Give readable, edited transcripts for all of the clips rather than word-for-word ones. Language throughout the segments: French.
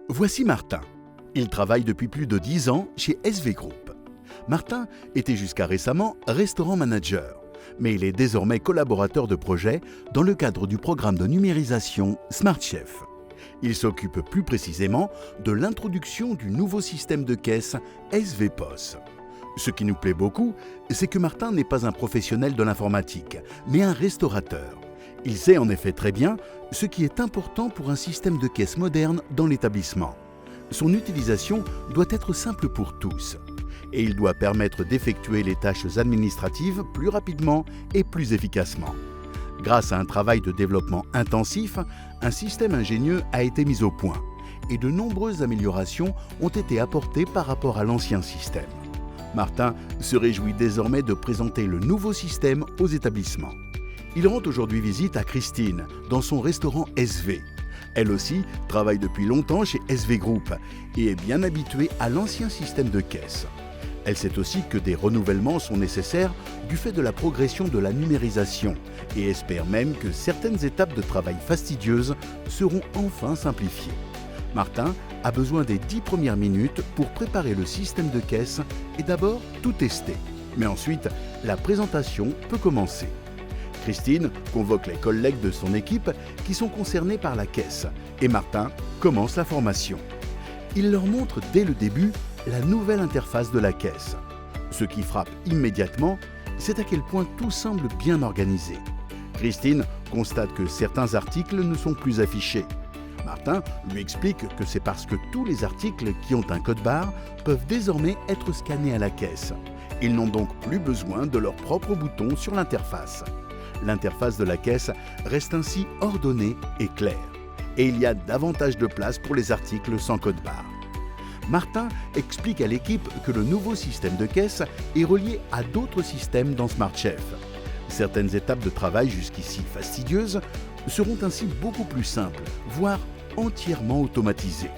Voici Martin. Il travaille depuis plus de 10 ans chez SV Group. Martin était jusqu'à récemment restaurant manager, mais il est désormais collaborateur de projet dans le cadre du programme de numérisation Smart Chef. Il s'occupe plus précisément de l'introduction du nouveau système de caisse SV POS. Ce qui nous plaît beaucoup, c'est que Martin n'est pas un professionnel de l'informatique, mais un restaurateur. Il sait en effet très bien ce qui est important pour un système de caisse moderne dans l'établissement. Son utilisation doit être simple pour tous et il doit permettre d'effectuer les tâches administratives plus rapidement et plus efficacement. Grâce à un travail de développement intensif, un système ingénieux a été mis au point et de nombreuses améliorations ont été apportées par rapport à l'ancien système. Martin se réjouit désormais de présenter le nouveau système aux établissements. Il rend aujourd'hui visite à Christine dans son restaurant SV. Elle aussi travaille depuis longtemps chez SV Group et est bien habituée à l'ancien système de caisse. Elle sait aussi que des renouvellements sont nécessaires du fait de la progression de la numérisation et espère même que certaines étapes de travail fastidieuses seront enfin simplifiées. Martin a besoin des 10 premières minutes pour préparer le système de caisse et d'abord tout tester. Mais ensuite, la présentation peut commencer. Christine convoque les collègues de son équipe qui sont concernés par la caisse et Martin commence la formation. Il leur montre dès le début la nouvelle interface de la caisse. Ce qui frappe immédiatement, c'est à quel point tout semble bien organisé. Christine constate que certains articles ne sont plus affichés. Martin lui explique que c'est parce que tous les articles qui ont un code-barre peuvent désormais être scannés à la caisse. Ils n'ont donc plus besoin de leur propre bouton sur l'interface. L'interface de la caisse reste ainsi ordonnée et claire. Et il y a davantage de place pour les articles sans code-barre. Martin explique à l'équipe que le nouveau système de caisse est relié à d'autres systèmes dans Smart Chef. Certaines étapes de travail jusqu'ici fastidieuses seront ainsi beaucoup plus simples, voire entièrement automatisées.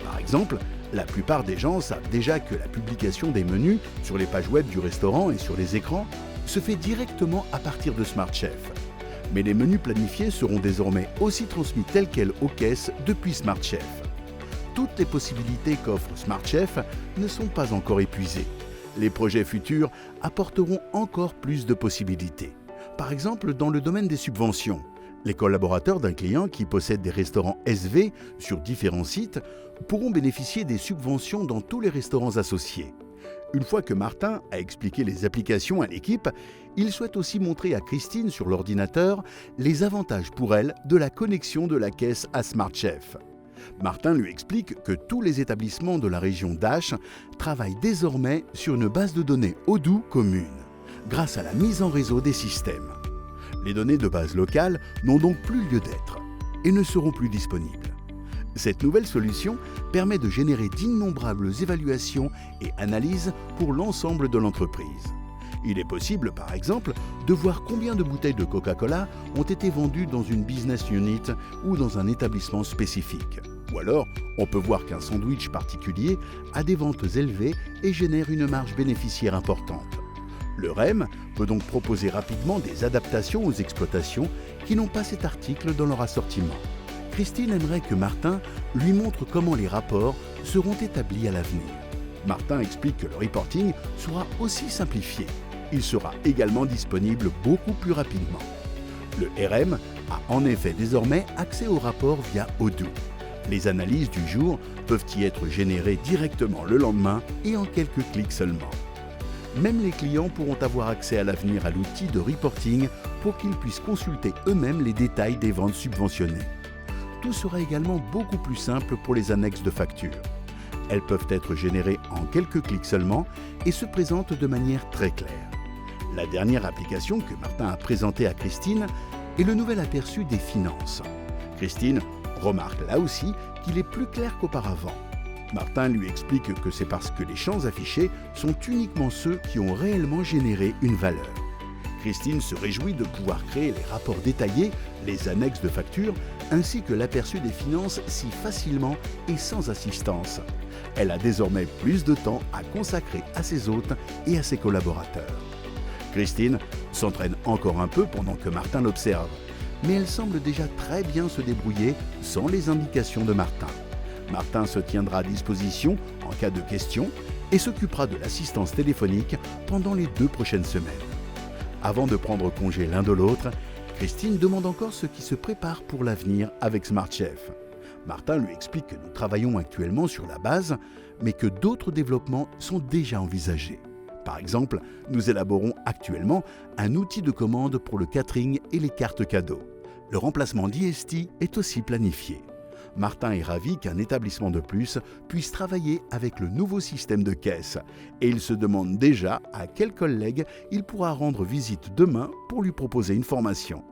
Par exemple, la plupart des gens savent déjà que la publication des menus sur les pages web du restaurant et sur les écrans se fait directement à partir de Smart Chef. Mais les menus planifiés seront désormais aussi transmis tels quels aux caisses depuis Smart Chef. Toutes les possibilités qu'offre Smart Chef ne sont pas encore épuisées. Les projets futurs apporteront encore plus de possibilités. Par exemple, dans le domaine des subventions, les collaborateurs d'un client qui possède des restaurants SV sur différents sites pourront bénéficier des subventions dans tous les restaurants associés. Une fois que Martin a expliqué les applications à l'équipe, il souhaite aussi montrer à Christine sur l'ordinateur les avantages pour elle de la connexion de la caisse à Smart Chef. Martin lui explique que tous les établissements de la région d'Ache travaillent désormais sur une base de données Odoo commune, grâce à la mise en réseau des systèmes. Les données de base locale n'ont donc plus lieu d'être et ne seront plus disponibles. Cette nouvelle solution permet de générer d'innombrables évaluations et analyses pour l'ensemble de l'entreprise. Il est possible, par exemple, de voir combien de bouteilles de Coca-Cola ont été vendues dans une business unit ou dans un établissement spécifique. Ou alors, on peut voir qu'un sandwich particulier a des ventes élevées et génère une marge bénéficiaire importante. Le REM peut donc proposer rapidement des adaptations aux exploitations qui n'ont pas cet article dans leur assortiment. Christine aimerait que Martin lui montre comment les rapports seront établis à l'avenir. Martin explique que le reporting sera aussi simplifié. Il sera également disponible beaucoup plus rapidement. Le RM a en effet désormais accès aux rapports via Odoo. Les analyses du jour peuvent y être générées directement le lendemain et en quelques clics seulement. Même les clients pourront avoir accès à l'avenir à l'outil de reporting pour qu'ils puissent consulter eux-mêmes les détails des ventes subventionnées. Tout sera également beaucoup plus simple pour les annexes de factures. Elles peuvent être générées en quelques clics seulement et se présentent de manière très claire. La dernière application que Martin a présentée à Christine est le nouvel aperçu des finances. Christine remarque là aussi qu'il est plus clair qu'auparavant. Martin lui explique que c'est parce que les champs affichés sont uniquement ceux qui ont réellement généré une valeur. Christine se réjouit de pouvoir créer les rapports détaillés, les annexes de factures, ainsi que l'aperçu des finances si facilement et sans assistance. Elle a désormais plus de temps à consacrer à ses hôtes et à ses collaborateurs. Christine s'entraîne encore un peu pendant que Martin l'observe, mais elle semble déjà très bien se débrouiller sans les indications de Martin. Martin se tiendra à disposition en cas de questions et s'occupera de l'assistance téléphonique pendant les 2 prochaines semaines. Avant de prendre congé l'un de l'autre, Christine demande encore ce qui se prépare pour l'avenir avec SmartChef. Martin lui explique que nous travaillons actuellement sur la base, mais que d'autres développements sont déjà envisagés. Par exemple, nous élaborons actuellement un outil de commande pour le catering et les cartes cadeaux. Le remplacement d'IST est aussi planifié. Martin est ravi qu'un établissement de plus puisse travailler avec le nouveau système de caisse et il se demande déjà à quel collègue il pourra rendre visite demain pour lui proposer une formation.